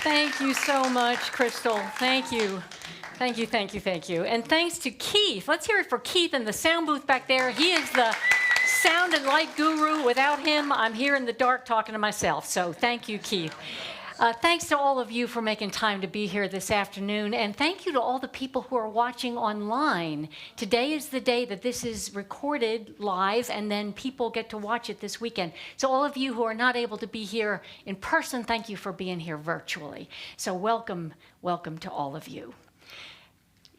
Thank you so much, Crystal. Thank you. Thank you, thank you, thank you. And thanks to Keith. Let's hear it for Keith in the sound booth back there. He is the sound and light guru. Without him, I'm here in the dark talking to myself. So thank you, Keith. Thanks to all of you for making time to be here this afternoon, and thank you to all the people who are watching online. Today is the day that this is recorded live, and then people get to watch it this weekend. So all of you who are not able to be here in person, thank you for being here virtually. So welcome, welcome to all of you.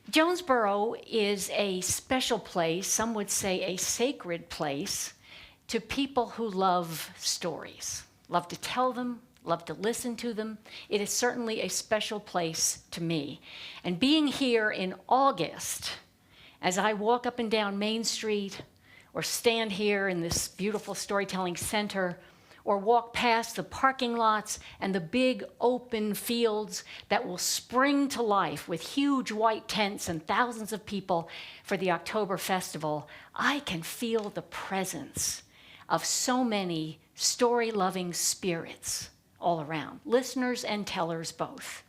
Jonesboro is a special place, some would say a sacred place, to people who love stories, love to tell them, love to listen to them. It is certainly a special place to me. And being here in August, as I walk up and down Main Street, or stand here in this beautiful storytelling center, or walk past the parking lots and the big open fields that will spring to life with huge white tents and thousands of people for the October Festival, I can feel the presence of so many story-loving spirits all around, listeners and tellers both.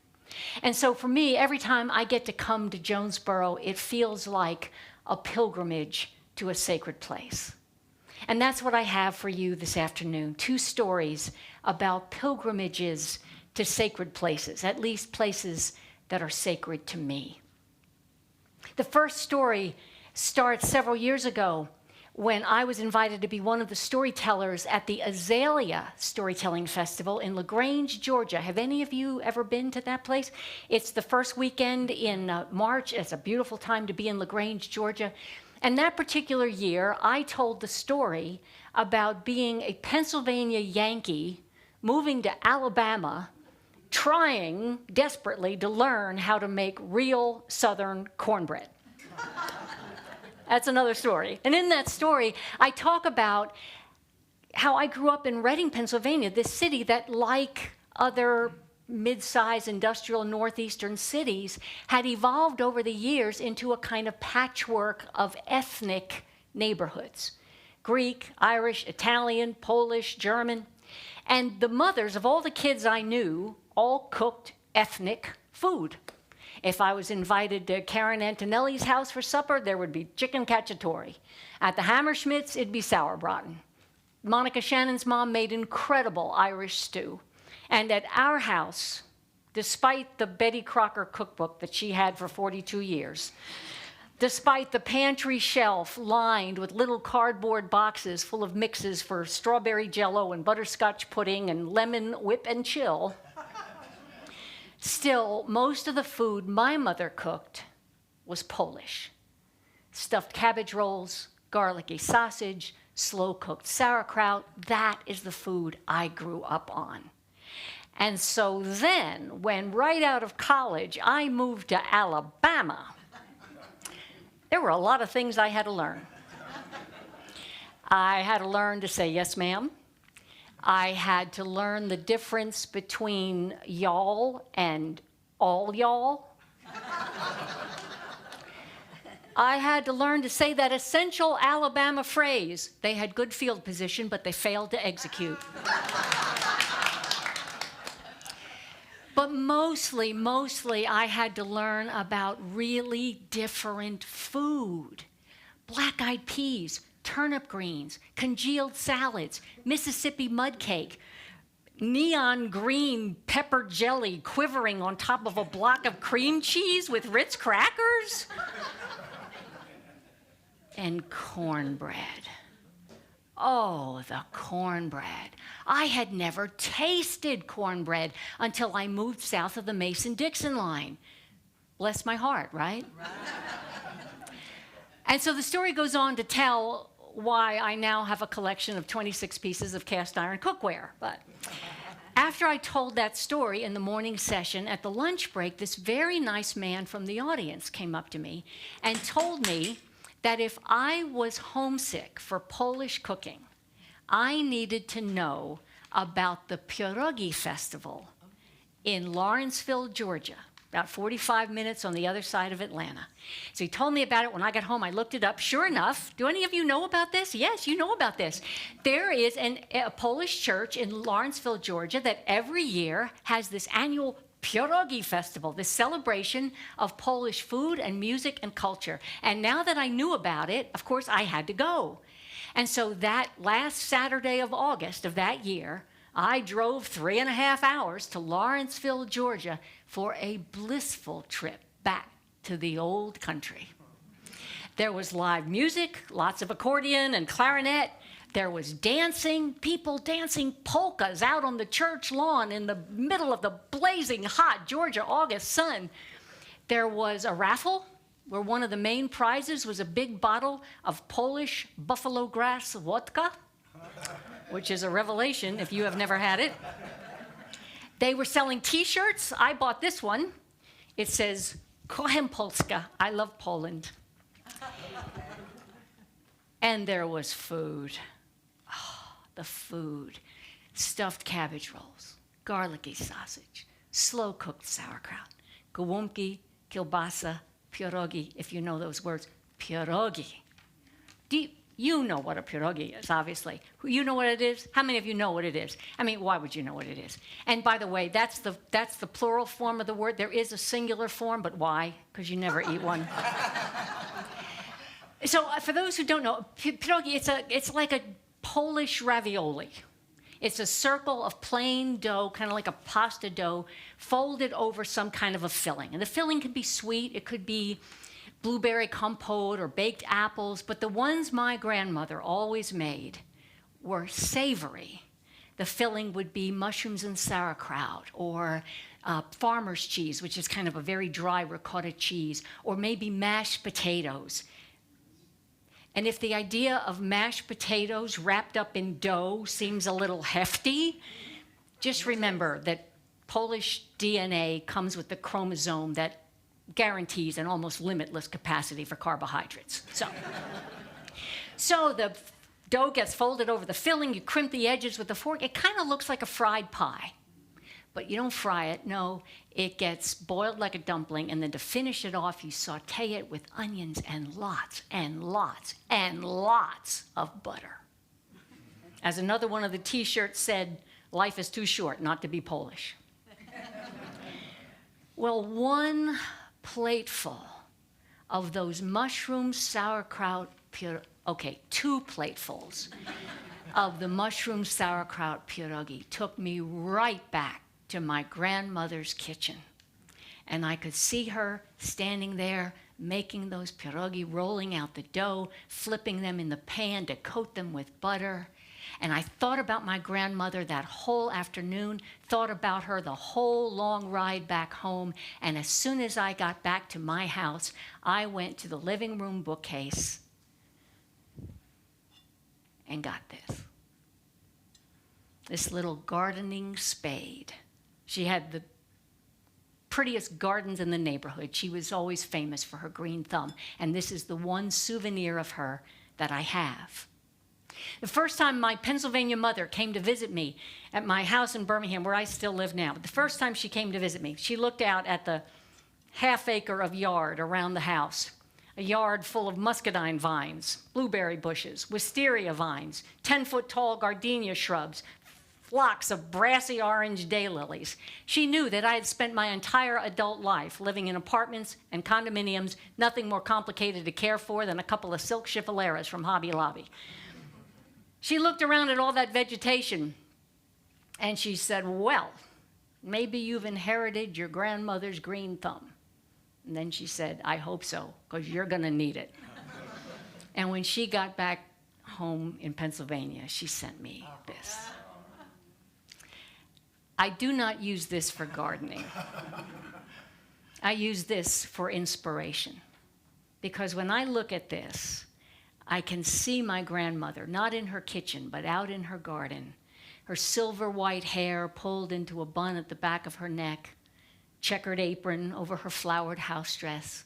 And so for me, every time I get to come to Jonesboro, it feels like a pilgrimage to a sacred place. And that's what I have for you this afternoon, 2 stories about pilgrimages to sacred places, at least places that are sacred to me. The first story starts several years ago when I was invited to be one of the storytellers at the Azalea Storytelling Festival in LaGrange, Georgia. Have any of you ever been to that place? It's the first weekend in March. It's a beautiful time to be in LaGrange, Georgia. And that particular year, I told the story about being a Pennsylvania Yankee moving to Alabama, trying desperately to learn how to make real Southern cornbread. That's another story. And in that story, I talk about how I grew up in Reading, Pennsylvania, this city that, like other mid-sized industrial northeastern cities, had evolved over the years into a kind of patchwork of ethnic neighborhoods. Greek, Irish, Italian, Polish, German. And the mothers of all the kids I knew all cooked ethnic food. If I was invited to Karen Antonelli's house for supper, there would be chicken cacciatore. At the Hammerschmidt's, it'd be sauerbraten. Monica Shannon's mom made incredible Irish stew. And at our house, despite the Betty Crocker cookbook that she had for 42 years, despite the pantry shelf lined with little cardboard boxes full of mixes for strawberry jello and butterscotch pudding and lemon whip and chill, still, most of the food my mother cooked was Polish. Stuffed cabbage rolls, garlicky sausage, slow-cooked sauerkraut, that is the food I grew up on. And so then, when right out of college I moved to Alabama, there were a lot of things I had to learn. I had to learn to say yes, ma'am. I had to learn the difference between y'all and all y'all. I had to learn to say that essential Alabama phrase, they had good field position, but they failed to execute. But mostly, I had to learn about really different food. Black-eyed peas, turnip greens, congealed salads, Mississippi mud cake, neon green pepper jelly quivering on top of a block of cream cheese with Ritz crackers, and cornbread. Oh, the cornbread. I had never tasted cornbread until I moved south of the Mason-Dixon line. Bless my heart, right? And so the story goes on to tell why I now have a collection of 26 pieces of cast iron cookware. But after I told that story in the morning session, at the lunch break, this very nice man from the audience came up to me and told me that if I was homesick for Polish cooking, I needed to know about the Pierogi Festival in Lawrenceville, Georgia, about 45 minutes on the other side of Atlanta. So he told me about it. When I got home, I looked it up. Sure enough, do any of you know about this? Yes, you know about this. There is a Polish church in Lawrenceville, Georgia, that every year has this annual pierogi festival, this celebration of Polish food and music and culture. And now that I knew about it, of course, I had to go. And so that last Saturday of August of that year, I drove 3.5 hours to Lawrenceville, Georgia, for a blissful trip back to the old country. There was live music, lots of accordion and clarinet. There was dancing, people dancing polkas out on the church lawn in the middle of the blazing hot Georgia August sun. There was a raffle where one of the main prizes was a big bottle of Polish buffalo grass vodka, which is a revelation if you have never had it. They were selling T-shirts. I bought this one. It says, Kocham Polska, I love Poland. And there was food. Oh, the food. Stuffed cabbage rolls, garlicky sausage, slow-cooked sauerkraut, gołąbki, kielbasa, pierogi, if you know those words, pierogi. You know what a pierogi is, obviously. You know what it is? How many of you know what it is? I mean, why would you know what it is? And by the way, that's the plural form of the word. There is a singular form, but why? Because you never eat one. So for those who don't know, pierogi, it's like a Polish ravioli. It's a circle of plain dough, kind of like a pasta dough, folded over some kind of a filling. And the filling could be sweet. It could be blueberry compote or baked apples, but the ones my grandmother always made were savory. The filling would be mushrooms and sauerkraut, or farmer's cheese, which is kind of a very dry ricotta cheese, or maybe mashed potatoes. And if the idea of mashed potatoes wrapped up in dough seems a little hefty, just remember that Polish DNA comes with the chromosome that guarantees an almost limitless capacity for carbohydrates. So the dough gets folded over the filling, you crimp the edges with a fork. It kind of looks like a fried pie, but you don't fry it, no. It gets boiled like a dumpling, and then to finish it off, you saute it with onions and lots and lots and lots of butter. As another one of the T-shirts said, life is too short not to be Polish. Well, one plateful of those mushroom sauerkraut, two platefuls of the mushroom sauerkraut pierogi took me right back to my grandmother's kitchen. And I could see her standing there making those pierogi, rolling out the dough, flipping them in the pan to coat them with butter. And I thought about my grandmother that whole afternoon, thought about her the whole long ride back home. And as soon as I got back to my house, I went to the living room bookcase and got this little gardening spade. She had the prettiest gardens in the neighborhood. She was always famous for her green thumb. And this is the one souvenir of her that I have. The first time my Pennsylvania mother came to visit me at my house in Birmingham, where I still live now, but the first time she came to visit me, she looked out at the half-acre of yard around the house, a yard full of muscadine vines, blueberry bushes, wisteria vines, 10-foot-tall gardenia shrubs, flocks of brassy orange daylilies. She knew that I had spent my entire adult life living in apartments and condominiums, nothing more complicated to care for than a couple of silk chiffaleras from Hobby Lobby. She looked around at all that vegetation, and she said, well, maybe you've inherited your grandmother's green thumb. And then she said, I hope so, because you're going to need it. And when she got back home in Pennsylvania, she sent me this. I do not use this for gardening. I use this for inspiration. Because when I look at this, I can see my grandmother, not in her kitchen, but out in her garden, her silver white hair pulled into a bun at the back of her neck, checkered apron over her flowered house dress,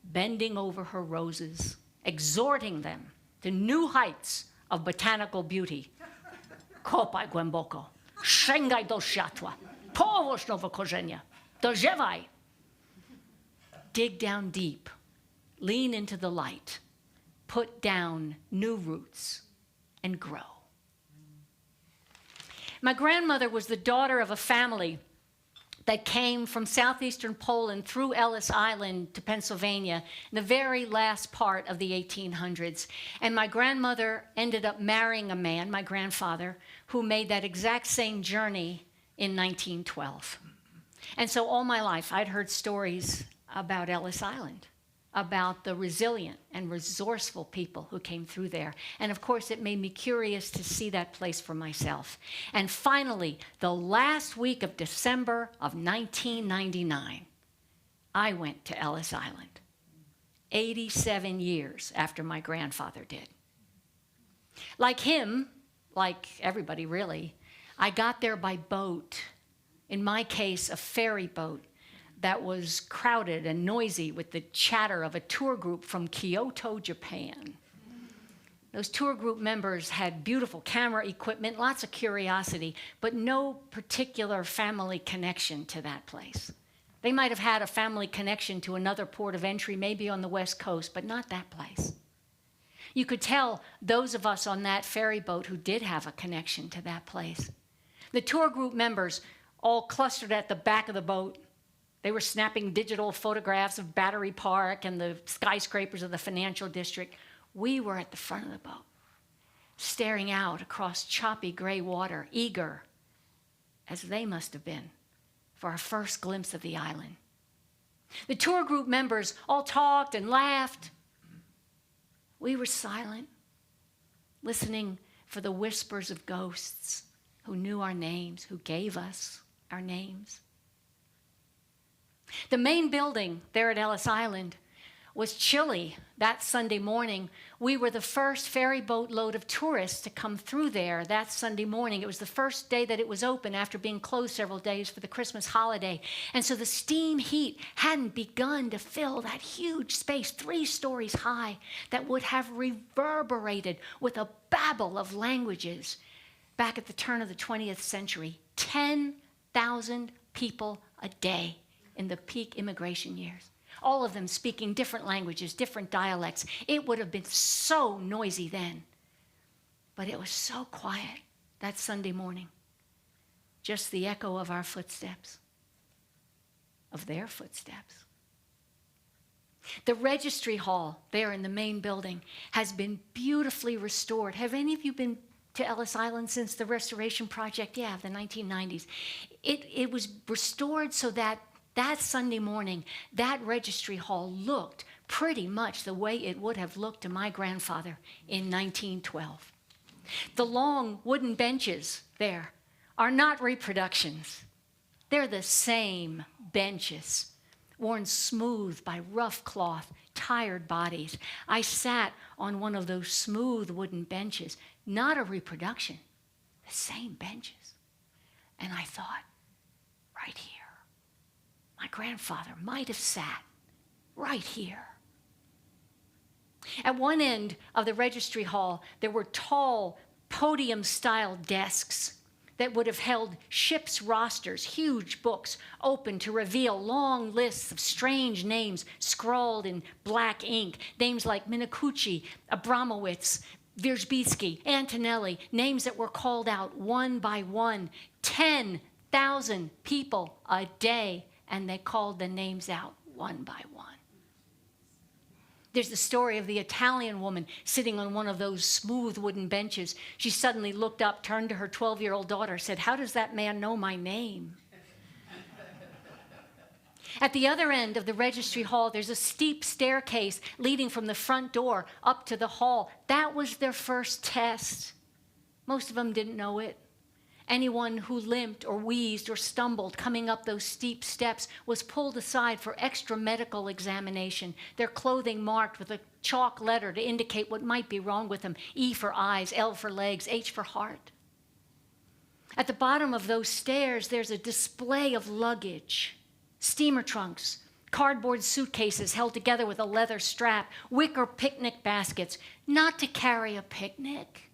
bending over her roses, exhorting them to new heights of botanical beauty. Kopaj głęboko, sięgaj do światła, połóż nowe korzenie, dojrzewaj. dig down deep, lean into the light, put down new roots, and grow. My grandmother was the daughter of a family that came from southeastern Poland through Ellis Island to Pennsylvania in the very last part of the 1800s. And my grandmother ended up marrying a man, my grandfather, who made that exact same journey in 1912. And so all my life, I'd heard stories about Ellis Island, about the resilient and resourceful people who came through there. And of course, it made me curious to see that place for myself. And finally, the last week of December of 1999, I went to Ellis Island, 87 years after my grandfather did. Like him, like everybody really, I got there by boat. In my case, a ferry boat that was crowded and noisy with the chatter of a tour group from Kyoto, Japan. Those tour group members had beautiful camera equipment, lots of curiosity, but no particular family connection to that place. They might have had a family connection to another port of entry, maybe on the West Coast, but not that place. You could tell those of us on that ferry boat who did have a connection to that place. The tour group members all clustered at the back of the boat. They were snapping digital photographs of Battery Park and the skyscrapers of the financial district. We were at the front of the boat, staring out across choppy gray water, eager, as they must have been, for our first glimpse of the island. The tour group members all talked and laughed. We were silent, listening for the whispers of ghosts who knew our names, who gave us our names. The main building there at Ellis Island was chilly that Sunday morning. We were the first ferry boat load of tourists to come through there that Sunday morning. It was the first day that it was open after being closed several days for the Christmas holiday. And so the steam heat hadn't begun to fill that huge space, 3 stories high, that would have reverberated with a babble of languages back at the turn of the 20th century. 10,000 people a day in the peak immigration years, all of them speaking different languages, different dialects. It would have been so noisy then, but it was so quiet that Sunday morning. Just the echo of our footsteps, of their footsteps. The registry hall there in the main building has been beautifully restored. Have any of you been to Ellis Island since the restoration project? Yeah, the 1990s. It was restored so that Sunday morning, that registry hall looked pretty much the way it would have looked to my grandfather in 1912. The long wooden benches there are not reproductions. They're the same benches, worn smooth by rough cloth, tired bodies. I sat on one of those smooth wooden benches, not a reproduction, the same benches. And I thought, right here, my grandfather might have sat right here. At one end of the registry hall, there were tall podium-style desks that would have held ship's rosters, huge books open to reveal long lists of strange names scrawled in black ink, names like Minicucci, Abramowitz, Wierzbicki, Antonelli, names that were called out one by one, 10,000 people a day, and they called the names out one by one. There's the story of the Italian woman sitting on one of those smooth wooden benches. She suddenly looked up, turned to her 12-year-old daughter, said, "How does that man know my name?" At the other end of the registry hall, there's a steep staircase leading from the front door up to the hall. That was their first test. Most of them didn't know it. Anyone who limped or wheezed or stumbled coming up those steep steps was pulled aside for extra medical examination, their clothing marked with a chalk letter to indicate what might be wrong with them: E for eyes, L for legs, H for heart. At the bottom of those stairs, there's a display of luggage, steamer trunks, cardboard suitcases held together with a leather strap, wicker picnic baskets, not to carry a picnic,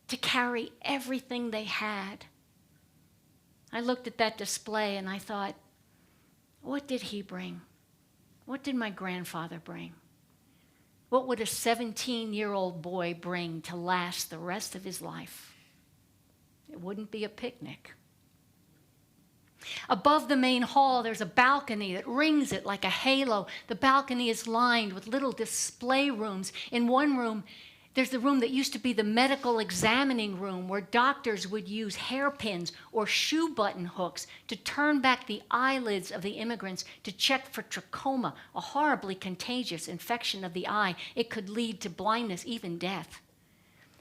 to carry everything they had. I looked at that display and I thought, what did he bring? What did my grandfather bring? What would a 17-year-old boy bring to last the rest of his life? It wouldn't be a picnic. Above the main hall, there's a balcony that rings it like a halo. The balcony is lined with little display rooms. In one room, there's the room that used to be the medical examining room, where doctors would use hairpins or shoe button hooks to turn back the eyelids of the immigrants to check for trachoma, a horribly contagious infection of the eye. It could lead to blindness, even death.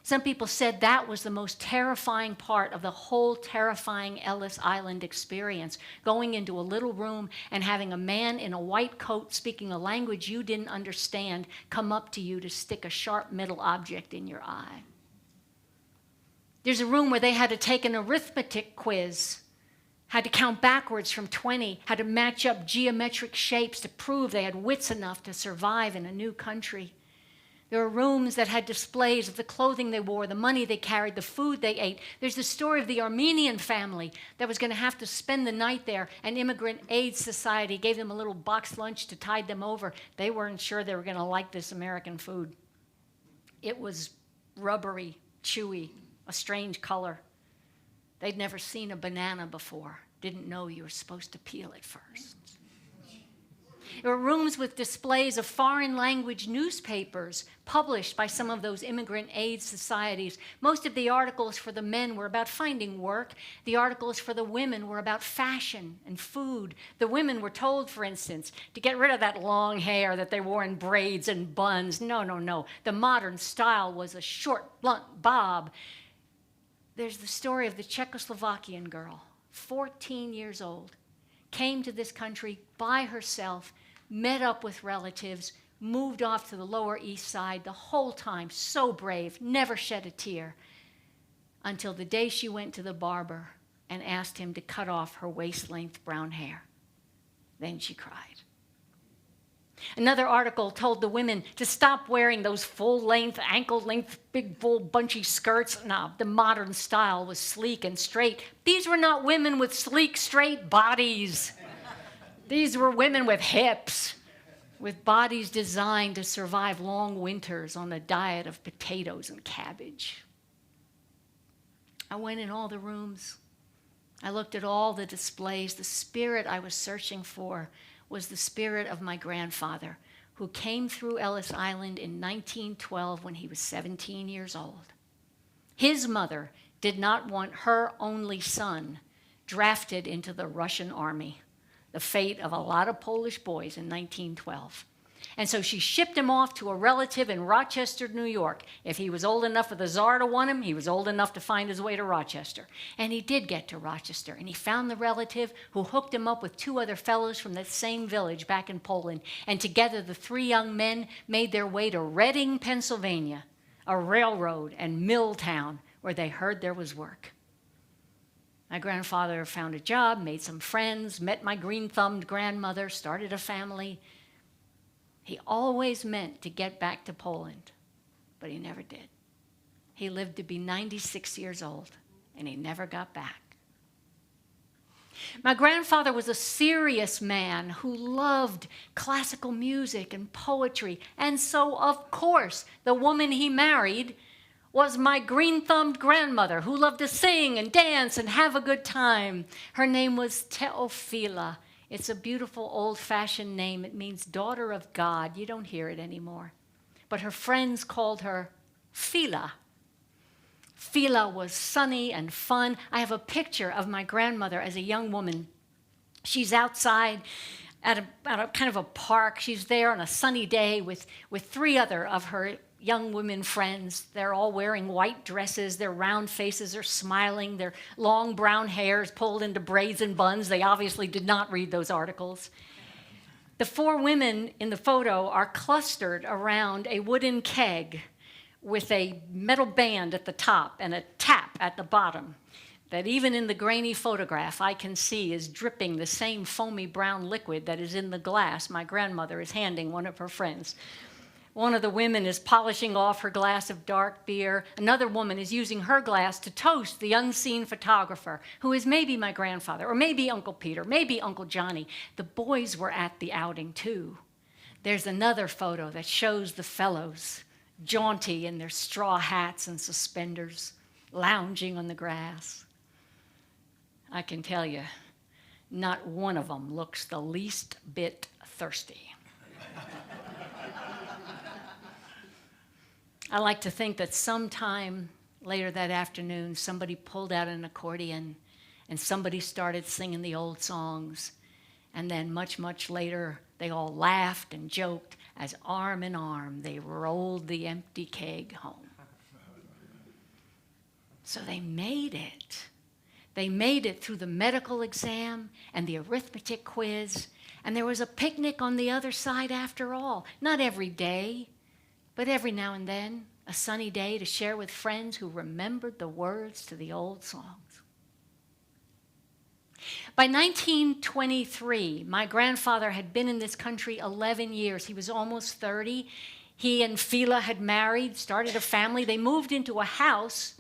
Some people said that was the most terrifying part of the whole terrifying Ellis Island experience, going into a little room and having a man in a white coat speaking a language you didn't understand come up to you to stick a sharp metal object in your eye. There's a room where they had to take an arithmetic quiz, had to count backwards from 20, had to match up geometric shapes to prove they had wits enough to survive in a new country. There are rooms that had displays of the clothing they wore, the money they carried, the food they ate. There's the story of the Armenian family that was going to have to spend the night there, and Immigrant Aid Society gave them a little box lunch to tide them over. They weren't sure they were going to like this American food. It was rubbery, chewy, a strange color. They'd never seen a banana before, didn't know you were supposed to peel it first. There were rooms with displays of foreign language newspapers published by some of those immigrant aid societies. Most of the articles for the men were about finding work. The articles for the women were about fashion and food. The women were told, for instance, to get rid of that long hair that they wore in braids and buns. No. The modern style was a short, blunt bob. There's the story of the Czechoslovakian girl, 14 years old, came to this country by herself, met up with relatives, moved off to the Lower East Side, the whole time so brave, never shed a tear, until the day she went to the barber and asked him to cut off her waist-length brown hair. Then she cried. Another article told the women to stop wearing those full-length, ankle-length, big, full, bunchy skirts. No, the modern style was sleek and straight. These were not women with sleek, straight bodies. These were women with hips, with bodies designed to survive long winters on a diet of potatoes and cabbage. I went in all the rooms. I looked at all the displays. The spirit I was searching for was the spirit of my grandfather, who came through Ellis Island in 1912 when he was 17 years old. His mother did not want her only son drafted into the Russian army, the fate of a lot of Polish boys in 1912. And so she shipped him off to a relative in Rochester, New York. If he was old enough for the Tsar to want him, he was old enough to find his way to Rochester. And he did get to Rochester, and he found the relative who hooked him up with two other fellows from that same village back in Poland. And together, the three young men made their way to Reading, Pennsylvania, a railroad and mill town where they heard there was work. My grandfather found a job, made some friends, met my green-thumbed grandmother, started a family. He always meant to get back to Poland, but he never did. He lived to be 96 years old, and he never got back. My grandfather was a serious man who loved classical music and poetry, and so, of course, the woman he married was my green-thumbed grandmother, who loved to sing and dance and have a good time. Her name was Teofila. It's a beautiful old-fashioned name. It means daughter of God. You don't hear it anymore. But her friends called her Fila. Fila was sunny and fun. I have a picture of my grandmother as a young woman. She's outside at a kind of a park. She's there on a sunny day with three other of her young women friends. They're all wearing white dresses. Their round faces are smiling. Their long brown hair is pulled into braids and buns. They obviously did not read those articles. The four women in the photo are clustered around a wooden keg with a metal band at the top and a tap at the bottom that even in the grainy photograph I can see is dripping the same foamy brown liquid that is in the glass my grandmother is handing one of her friends. One of the women is polishing off her glass of dark beer. Another woman is using her glass to toast the unseen photographer, who is maybe my grandfather, or maybe Uncle Peter, maybe Uncle Johnny. The boys were at the outing too. There's another photo that shows the fellows jaunty in their straw hats and suspenders, lounging on the grass. I can tell you, not one of them looks the least bit thirsty. I like to think that sometime later that afternoon, somebody pulled out an accordion and somebody started singing the old songs. And then much, much later, they all laughed and joked as arm in arm they rolled the empty keg home. So they made it. They made it through the medical exam and the arithmetic quiz, and there was a picnic on the other side after all. Not every day, but every now and then, a sunny day to share with friends who remembered the words to the old songs. By 1923, my grandfather had been in this country 11 years. He was almost 30. He and Phila had married, started a family. They moved into a house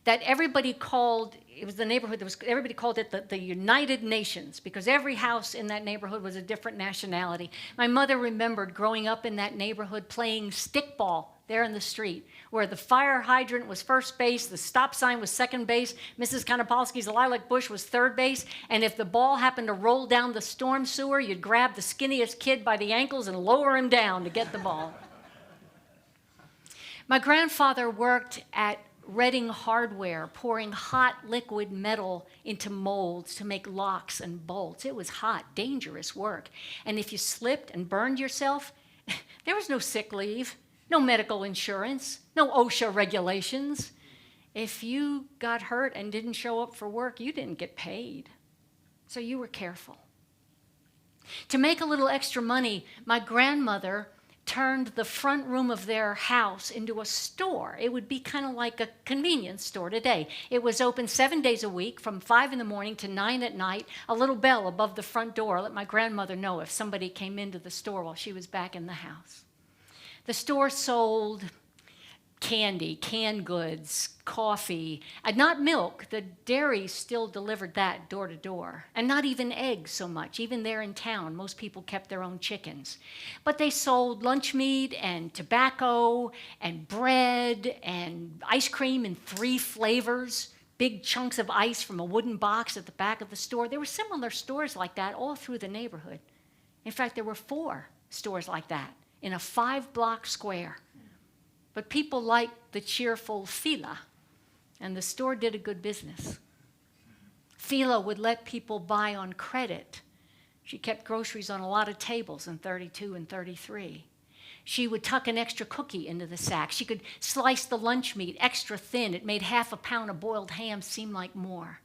that everybody called, it was the neighborhood that was, everybody called it the United Nations, because every house in that neighborhood was a different nationality. My mother remembered growing up in that neighborhood playing stickball there in the street, where the fire hydrant was first base, the stop sign was second base, Mrs. Konopolsky's lilac bush was third base, and if the ball happened to roll down the storm sewer, you'd grab the skinniest kid by the ankles and lower him down to get the ball. My grandfather worked at Redding Hardware, pouring hot liquid metal into molds to make locks and bolts. It was hot, dangerous work. And if you slipped and burned yourself, there was no sick leave, no medical insurance, no OSHA regulations. If you got hurt and didn't show up for work, you didn't get paid. So you were careful. To make a little extra money, my grandmother turned the front room of their house into a store. It would be kind of like a convenience store today. It was open 7 days a week from 5 in the morning to 9 at night. A little bell above the front door let my grandmother know if somebody came into the store while she was back in the house. The store sold candy, canned goods, coffee, and not milk. The dairy still delivered that door to door. And not even eggs so much. Even there in town, most people kept their own chickens. But they sold lunch meat and tobacco and bread and ice cream in 3 flavors, big chunks of ice from a wooden box at the back of the store. There were similar stores like that all through the neighborhood. In fact, there were 4 stores like that in a 5-block square. But people liked the cheerful Phila, and the store did a good business. Phila would let people buy on credit. She kept groceries on a lot of tables in 32 and 33. She would tuck an extra cookie into the sack. She could slice the lunch meat extra thin. It made half a pound of boiled ham seem like more.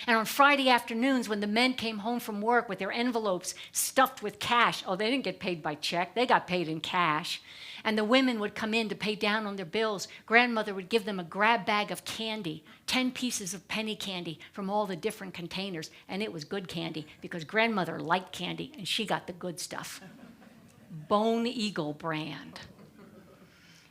And on Friday afternoons, when the men came home from work with their envelopes stuffed with cash, oh, they didn't get paid by check, they got paid in cash. And the women would come in to pay down on their bills. Grandmother would give them a grab bag of candy, 10 pieces of penny candy from all the different containers. And it was good candy because grandmother liked candy and she got the good stuff. Bone Eagle brand.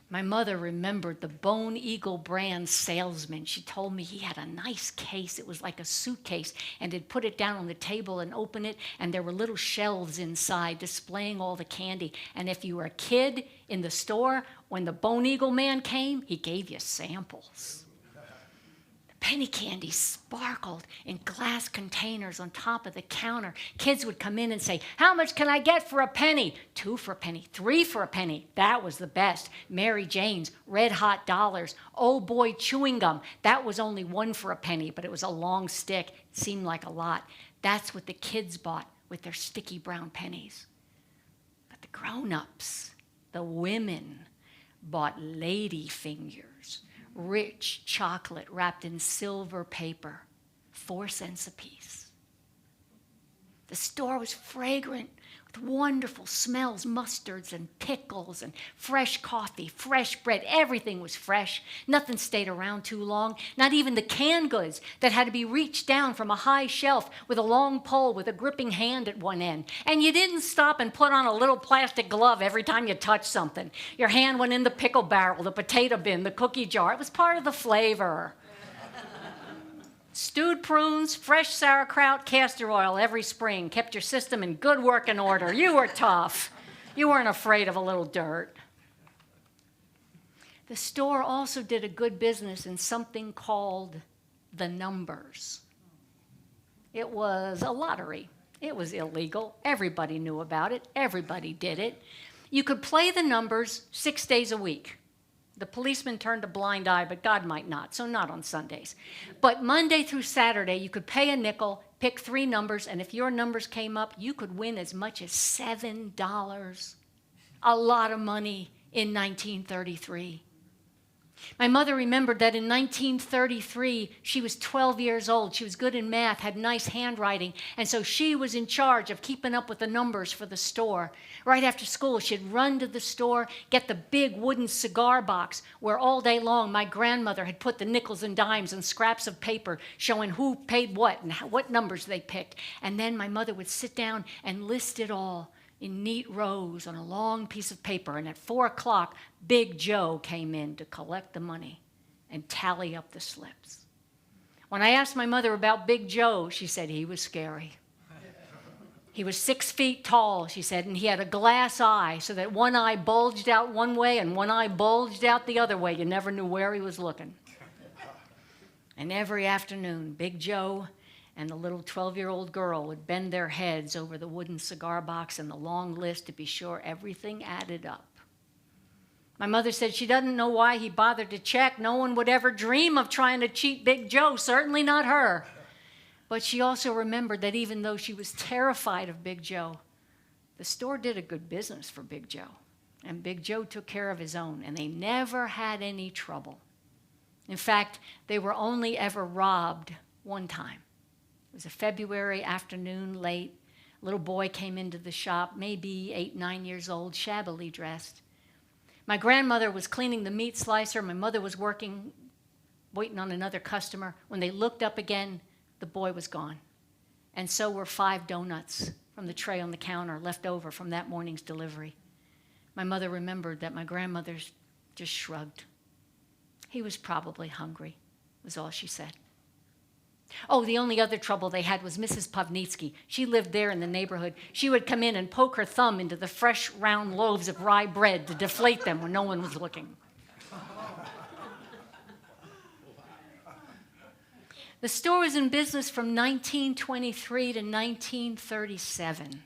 My mother remembered the Bone Eagle brand salesman. She told me he had a nice case. It was like a suitcase, and he'd put it down on the table and open it, and there were little shelves inside displaying all the candy. And if you were a kid in the store, when the Bone Eagle man came, he gave you samples. Penny candy sparkled in glass containers on top of the counter. Kids would come in and say, "How much can I get for a penny?" 2 for a penny, 3 for a penny. That was the best. Mary Jane's, Red Hot Dollars, Oh Boy chewing gum. That was only 1 for a penny, but it was a long stick. It seemed like a lot. That's what the kids bought with their sticky brown pennies. But the grown-ups, the women, bought lady fingers. Rich chocolate wrapped in silver paper, 4 cents a piece. The store was fragrant with wonderful smells, mustards and pickles and fresh coffee, fresh bread. Everything was fresh. Nothing stayed around too long, not even the canned goods that had to be reached down from a high shelf with a long pole with a gripping hand at one end. And you didn't stop and put on a little plastic glove every time you touched something. Your hand went in the pickle barrel, the potato bin, the cookie jar. It was part of the flavor. Stewed prunes, fresh sauerkraut, castor oil every spring kept your system in good working order. You were tough. You weren't afraid of a little dirt. The store also did a good business in something called the numbers. It was a lottery. It was illegal. Everybody knew about it. Everybody did it. You could play the numbers 6 days a week. The policeman turned a blind eye, but God might not, so not on Sundays. But Monday through Saturday, you could pay a nickel, pick 3 numbers, and if your numbers came up, you could win as much as $7. A lot of money in 1933. My mother remembered that in 1933, she was 12 years old. She was good in math, had nice handwriting, and so she was in charge of keeping up with the numbers for the store. Right after school, she'd run to the store, get the big wooden cigar box where all day long my grandmother had put the nickels and dimes and scraps of paper showing who paid what and what numbers they picked. And then my mother would sit down and list it all in neat rows on a long piece of paper. And at 4 o'clock, Big Joe came in to collect the money and tally up the slips. When I asked my mother about Big Joe, she said he was scary. He was 6 feet tall, she said, and he had a glass eye so that one eye bulged out one way and one eye bulged out the other way. You never knew where he was looking. And every afternoon, Big Joe and the little 12-year-old girl would bend their heads over the wooden cigar box and the long list to be sure everything added up. My mother said she doesn't know why he bothered to check. No one would ever dream of trying to cheat Big Joe, certainly not her. But she also remembered that even though she was terrified of Big Joe, the store did a good business for Big Joe. And Big Joe took care of his own, and they never had any trouble. In fact, they were only ever robbed one time. It was a February afternoon late. A little boy came into the shop, maybe 8, 9 years old, shabbily dressed. My grandmother was cleaning the meat slicer. My mother was working, waiting on another customer. When they looked up again, the boy was gone. And so were 5 donuts from the tray on the counter left over from that morning's delivery. My mother remembered that my grandmother just shrugged. He was probably hungry, was all she said. Oh, the only other trouble they had was Mrs. Pavnitsky. She lived there in the neighborhood. She would come in and poke her thumb into the fresh, round loaves of rye bread to deflate them when no one was looking. The store was in business from 1923 to 1937.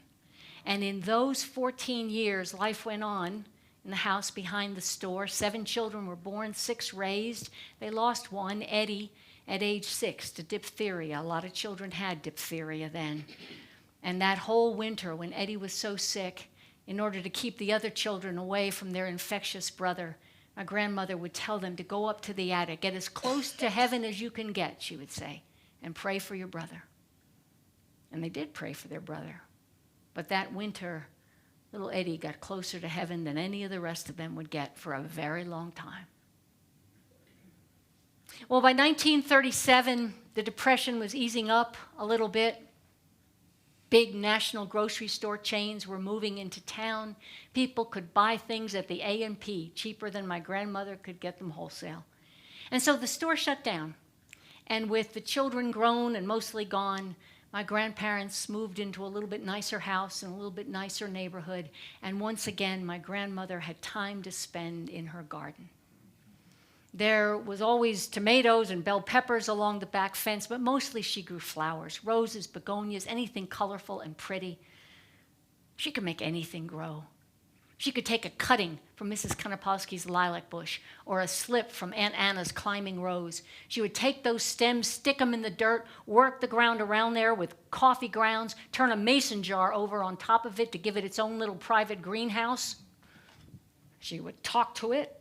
And in those 14 years, life went on in the house behind the store. 7 children were born, 6 raised. They lost one, Eddie, at age 6 to diphtheria. A lot of children had diphtheria then. And that whole winter when Eddie was so sick, in order to keep the other children away from their infectious brother, my grandmother would tell them to go up to the attic, get as close to heaven as you can get, she would say, and pray for your brother. And they did pray for their brother. But that winter, little Eddie got closer to heaven than any of the rest of them would get for a very long time. Well, by 1937, the Depression was easing up a little bit. Big national grocery store chains were moving into town. People could buy things at the A&P cheaper than my grandmother could get them wholesale. And so the store shut down. And with the children grown and mostly gone, my grandparents moved into a little bit nicer house in a little bit nicer neighborhood. And once again, my grandmother had time to spend in her garden. There was always tomatoes and bell peppers along the back fence, but mostly she grew flowers, roses, begonias, anything colorful and pretty. She could make anything grow. She could take a cutting from Mrs. Konopowski's lilac bush or a slip from Aunt Anna's climbing rose. She would take those stems, stick them in the dirt, work the ground around there with coffee grounds, turn a mason jar over on top of it to give it its own little private greenhouse. She would talk to it.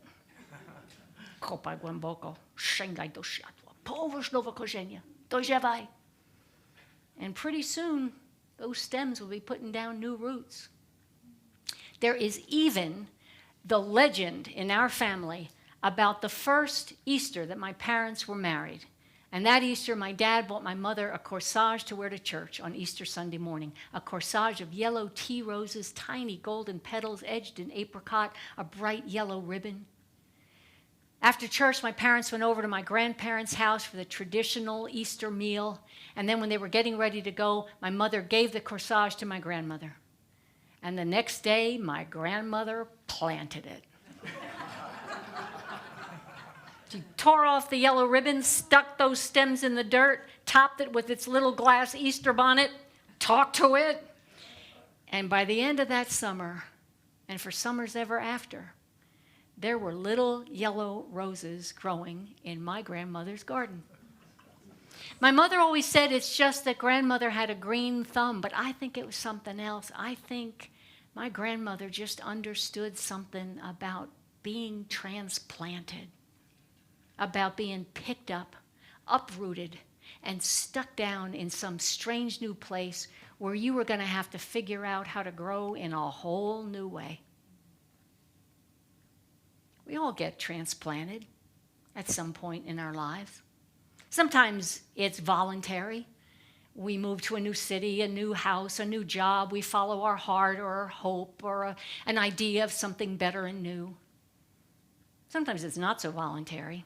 Kopaj głęboko, sięgaj do światła, połóż nowe korzenie, dojrzewaj. And pretty soon, those stems will be putting down new roots. There is even the legend in our family about the first Easter that my parents were married. And that Easter, my dad bought my mother a corsage to wear to church on Easter Sunday morning, a corsage of yellow tea roses, tiny golden petals edged in apricot, a bright yellow ribbon. After church, my parents went over to my grandparents' house for the traditional Easter meal. And then when they were getting ready to go, my mother gave the corsage to my grandmother. And the next day, my grandmother planted it. She tore off the yellow ribbons, stuck those stems in the dirt, topped it with its little glass Easter bonnet, talked to it. And by the end of that summer, and for summers ever after, there were little yellow roses growing in my grandmother's garden. My mother always said it's just that grandmother had a green thumb, but I think it was something else. I think my grandmother just understood something about being transplanted, about being picked up, uprooted, and stuck down in some strange new place where you were going to have to figure out how to grow in a whole new way. We all get transplanted at some point in our lives. Sometimes it's voluntary. We move to a new city, a new house, a new job. We follow our heart or our hope or an idea of something better and new. Sometimes it's not so voluntary.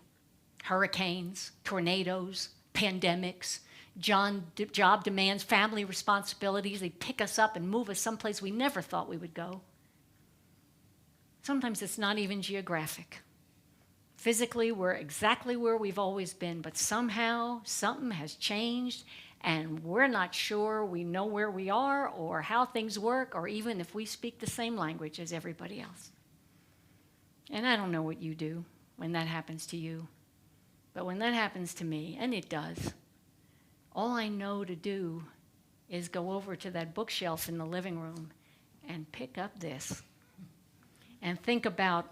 Hurricanes, tornadoes, pandemics, job demands, family responsibilities. They pick us up and move us someplace we never thought we would go. Sometimes it's not even geographic. Physically, we're exactly where we've always been, but somehow something has changed, and we're not sure we know where we are or how things work or even if we speak the same language as everybody else. And I don't know what you do when that happens to you, but when that happens to me, and it does, all I know to do is go over to that bookshelf in the living room and pick up this and think about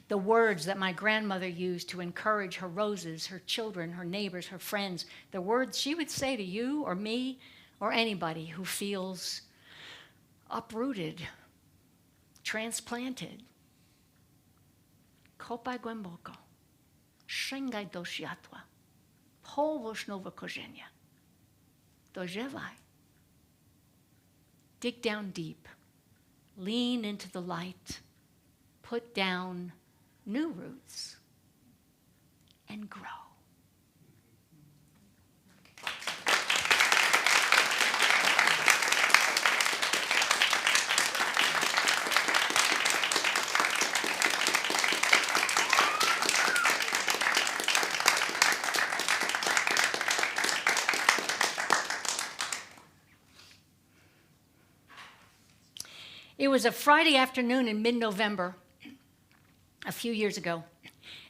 the words that my grandmother used to encourage her roses, her children, her neighbors, her friends, the words she would say to you or me or anybody who feels uprooted, transplanted. Kopaj głęboko, sięgaj do światła, połóż nowe korzenie, dojrzewaj. Dig down deep, lean into the light, put down new roots, and grow. It was a Friday afternoon in mid-November, a few years ago,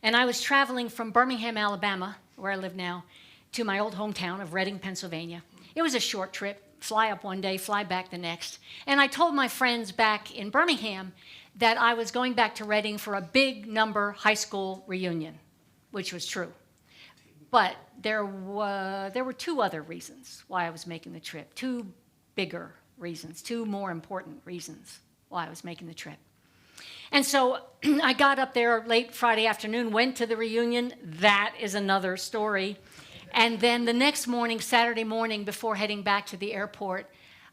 and I was traveling from Birmingham, Alabama, where I live now, to my old hometown of Reading, Pennsylvania. It was a short trip, fly up one day, fly back the next. And I told my friends back in Birmingham that I was going back to Reading for a big number high school reunion, which was true. But there were two other reasons why I was making the trip, two bigger reasons, two more important reasons why I was making the trip. And so I got up there late Friday afternoon, went to the reunion. That is another story. And then the next morning, Saturday morning, before heading back to the airport,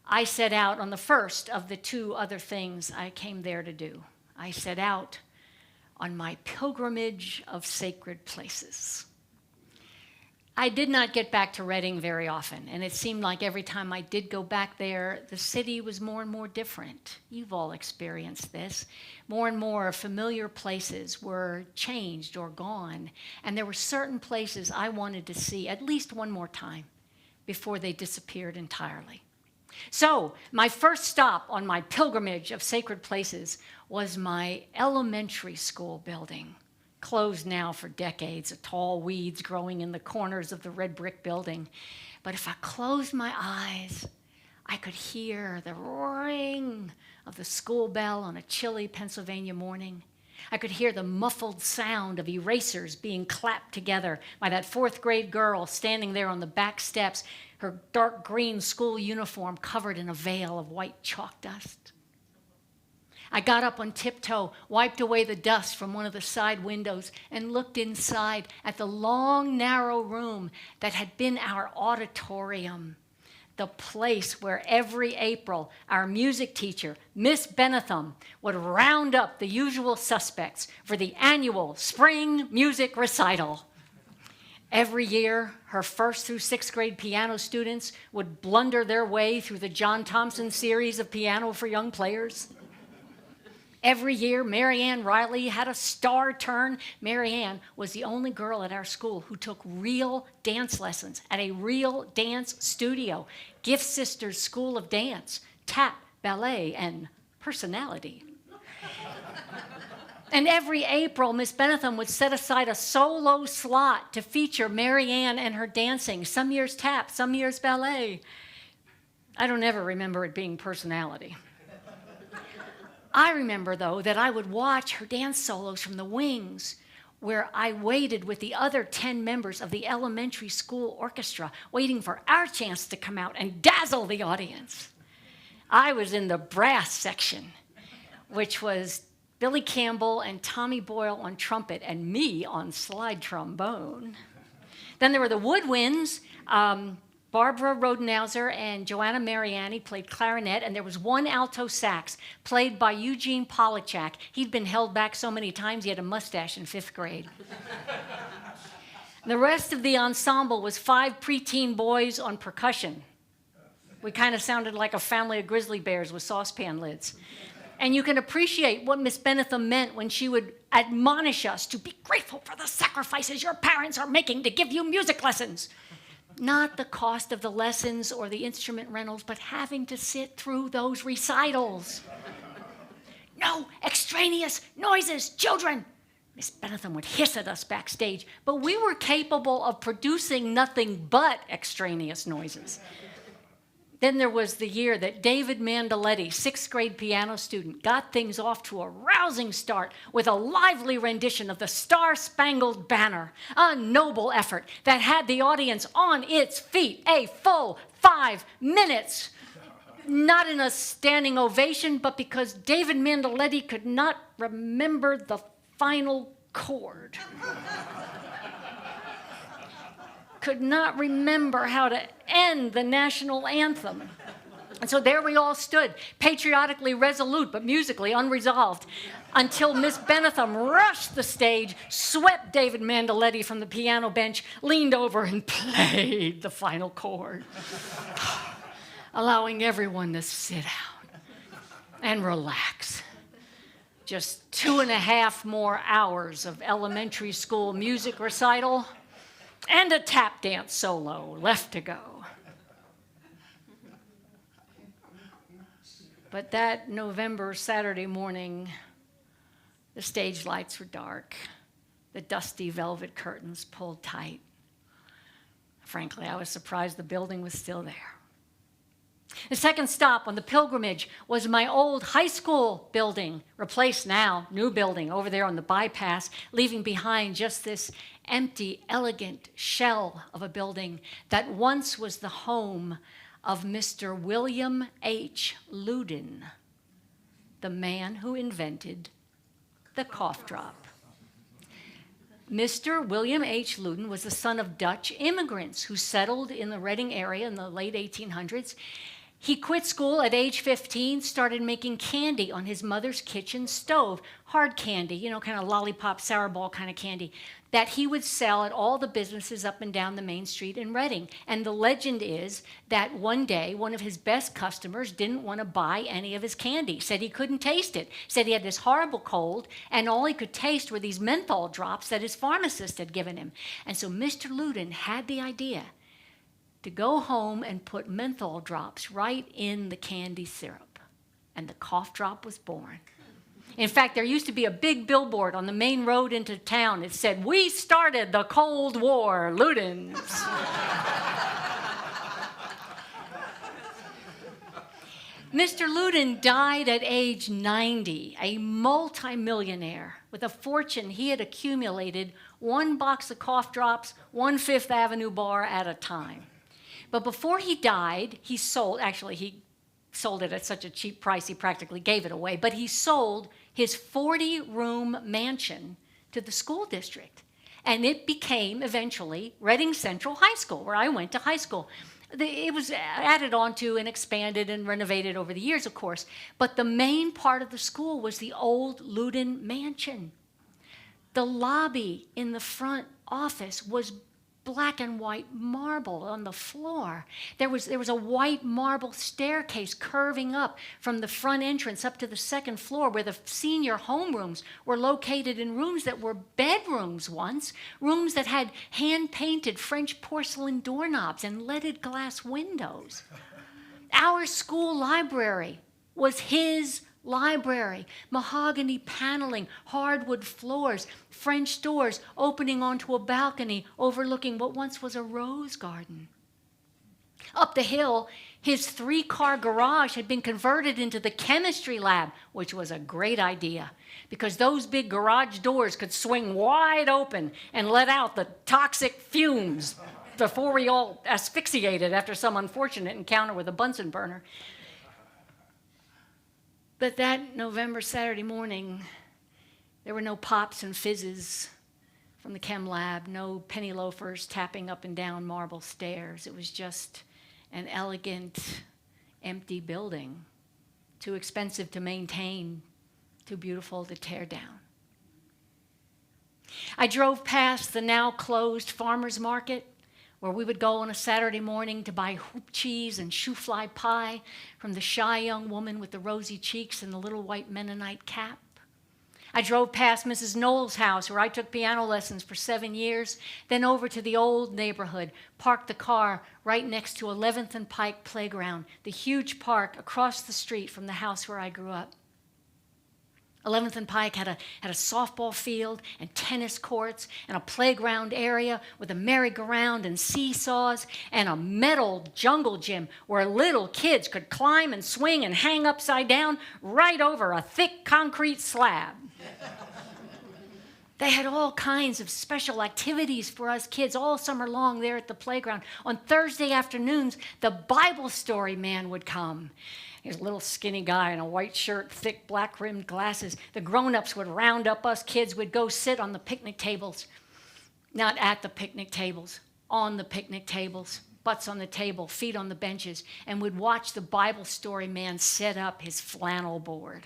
I set out on the first of the two other things I came there to do. I set out on my pilgrimage of sacred places. I did not get back to Reading very often, and it seemed like every time I did go back there, the city was more and more different. You've all experienced this. More and more familiar places were changed or gone, and there were certain places I wanted to see at least one more time before they disappeared entirely. So my first stop on my pilgrimage of sacred places was my elementary school building. Closed now for decades, tall weeds growing in the corners of the red brick building. But if I closed my eyes, I could hear the ring of the school bell on a chilly Pennsylvania morning. I could hear the muffled sound of erasers being clapped together by that fourth grade girl standing there on the back steps, her dark green school uniform covered in a veil of white chalk dust. I got up on tiptoe, wiped away the dust from one of the side windows, and looked inside at the long, narrow room that had been our auditorium, the place where every April our music teacher, Miss Benetham, would round up the usual suspects for the annual spring music recital. Every year, her 1st through 6th grade piano students would blunder their way through the John Thompson series of Piano for Young Players. Every year, Mary Ann Riley had a star turn. Mary Ann was the only girl at our school who took real dance lessons at a real dance studio, Gift Sisters School of Dance, tap, ballet, and personality. And every April, Miss Benetham would set aside a solo slot to feature Mary Ann and her dancing. Some years tap, some years ballet. I don't ever remember it being personality. I remember, though, that I would watch her dance solos from the wings, where I waited with the other 10 members of the elementary school orchestra, waiting for our chance to come out and dazzle the audience. I was in the brass section, which was Billy Campbell and Tommy Boyle on trumpet and me on slide trombone. Then there were the woodwinds. Barbara Rodenauser and Joanna Mariani played clarinet, and there was one alto sax played by Eugene Polachak. He'd been held back so many times he had a mustache in 5th grade. The rest of the ensemble was 5 preteen boys on percussion. We kind of sounded like a family of grizzly bears with saucepan lids. And you can appreciate what Miss Benetham meant when she would admonish us to be grateful for the sacrifices your parents are making to give you music lessons. Not the cost of the lessons or the instrument rentals, but having to sit through those recitals. No extraneous noises, children. Miss Benetham would hiss at us backstage, but we were capable of producing nothing but extraneous noises. Then there was the year that David Mandaletti, 6th grade piano student, got things off to a rousing start with a lively rendition of the Star-Spangled Banner, a noble effort that had the audience on its feet a full 5 minutes. Not in a standing ovation, but because David Mandaletti could not remember the final chord. Could not remember how to end the national anthem. And so there we all stood, patriotically resolute, but musically unresolved, until Miss Benetham rushed the stage, swept David Mandaletti from the piano bench, leaned over and played the final chord, allowing everyone to sit down and relax. Just 2.5 more hours of elementary school music recital, and a tap dance solo left to go. But that November Saturday morning, the stage lights were dark, the dusty velvet curtains pulled tight. Frankly, I was surprised the building was still there. The second stop on the pilgrimage was my old high school building, replaced now, new building over there on the bypass, leaving behind just this empty, elegant shell of a building that once was the home of Mr. William H. Loudon, the man who invented the cough drop. Mr. William H. Loudon was the son of Dutch immigrants who settled in the Reading area in the late 1800s. He quit school at age 15, started making candy on his mother's kitchen stove, hard candy, kind of lollipop, sour ball kind of candy, that he would sell at all the businesses up and down the main street in Reading. And the legend is that one day, one of his best customers didn't want to buy any of his candy, said he couldn't taste it, said he had this horrible cold, and all he could taste were these menthol drops that his pharmacist had given him. And so Mr. Loudon had the idea to go home and put menthol drops right in the candy syrup. And the cough drop was born. In fact, there used to be a big billboard on the main road into town. It said, "We started the Cold War, Loudons." Mr. Loudon died at age 90, a multimillionaire with a fortune he had accumulated 1 box of cough drops, 1 Fifth Avenue bar at a time. But before he died, he sold it at such a cheap price, he practically gave it away, but he sold his 40-room mansion to the school district. And it became, eventually, Reading Central High School, where I went to high school. It was added on to and expanded and renovated over the years, of course, but the main part of the school was the old Loudon mansion. The lobby in the front office was black and white marble on the floor. There was a white marble staircase curving up from the front entrance up to the second floor, where the senior homerooms were located in rooms that were bedrooms once, rooms that had hand-painted French porcelain doorknobs and leaded glass windows. Our school library was his library. Mahogany paneling, hardwood floors, French doors opening onto a balcony overlooking what once was a rose garden. Up the hill, his 3-car garage had been converted into the chemistry lab, which was a great idea because those big garage doors could swing wide open and let out the toxic fumes before we all asphyxiated after some unfortunate encounter with a Bunsen burner. But that November Saturday morning, there were no pops and fizzes from the chem lab, no penny loafers tapping up and down marble stairs. It was just an elegant, empty building, too expensive to maintain, too beautiful to tear down. I drove past the now closed farmer's market, where we would go on a Saturday morning to buy hoop cheese and shoe-fly pie from the shy young woman with the rosy cheeks and the little white Mennonite cap. I drove past Mrs. Knowles' house, where I took piano lessons for 7 years, then over to the old neighborhood, parked the car right next to 11th and Pike Playground, the huge park across the street from the house where I grew up. 11th and Pike had a softball field and tennis courts and a playground area with a merry-go-round and seesaws and a metal jungle gym where little kids could climb and swing and hang upside down right over a thick concrete slab. They had all kinds of special activities for us kids all summer long there at the playground. On Thursday afternoons, the Bible story man would come. His little skinny guy in a white shirt, thick black-rimmed glasses. The grown-ups would round up us kids. We'd go sit on the picnic tables. Not at the picnic tables, on the picnic tables. Butts on the table, feet on the benches. And we'd watch the Bible story man set up his flannel board.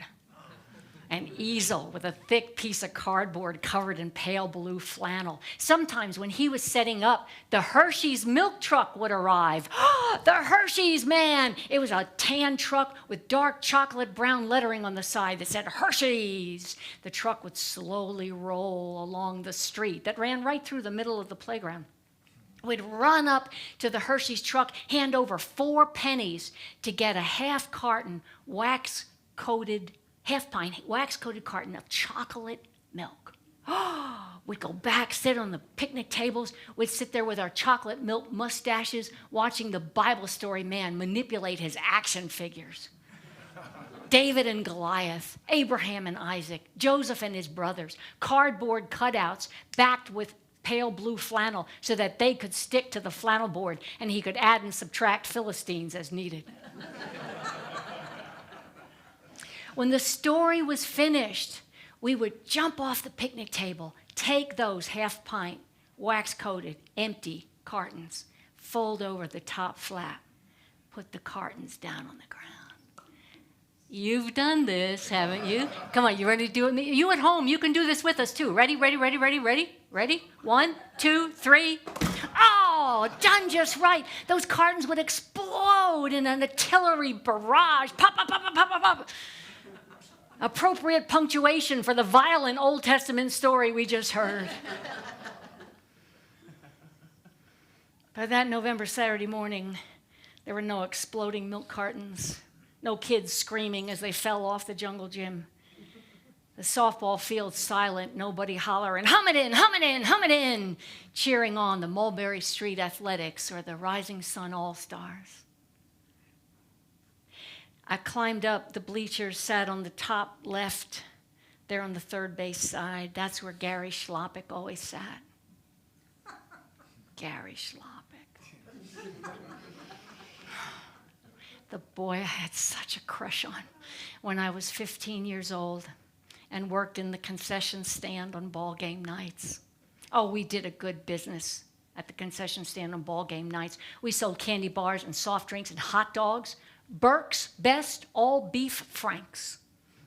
An easel with a thick piece of cardboard covered in pale blue flannel. Sometimes when he was setting up, the Hershey's milk truck would arrive. The Hershey's man! It was a tan truck with dark chocolate brown lettering on the side that said Hershey's. The truck would slowly roll along the street that ran right through the middle of the playground. We'd run up to the Hershey's truck, hand over 4 pennies to get a half-pint wax-coated carton of chocolate milk. We'd go back, sit on the picnic tables. We'd sit there with our chocolate milk mustaches, watching the Bible story man manipulate his action figures. David and Goliath, Abraham and Isaac, Joseph and his brothers, cardboard cutouts backed with pale blue flannel so that they could stick to the flannel board and he could add and subtract Philistines as needed. When the story was finished, we would jump off the picnic table, take those half-pint, wax-coated, empty cartons, fold over the top flap, put the cartons down on the ground. You've done this, haven't you? Come on, you ready to do it with me? You at home, you can do this with us too. Ready? 1, 2, 3. Oh, done just right. Those cartons would explode in an artillery barrage. Pop, pop, pop, pop, pop, pop, pop. Appropriate punctuation for the violent Old Testament story we just heard. By that November Saturday morning, there were no exploding milk cartons, no kids screaming as they fell off the jungle gym. The softball field silent, nobody hollering, hum it in, hum it in, hum it in, cheering on the Mulberry Street Athletics or the Rising Sun All-Stars. I climbed up the bleachers, sat on the top left, there on the third base side. That's where Gary Schlopik always sat. Gary Schlopik. The boy I had such a crush on when I was 15 years old and worked in the concession stand on ball game nights. Oh, we did a good business at the concession stand on ball game nights. We sold candy bars and soft drinks and hot dogs. Burke's Best All Beef Franks.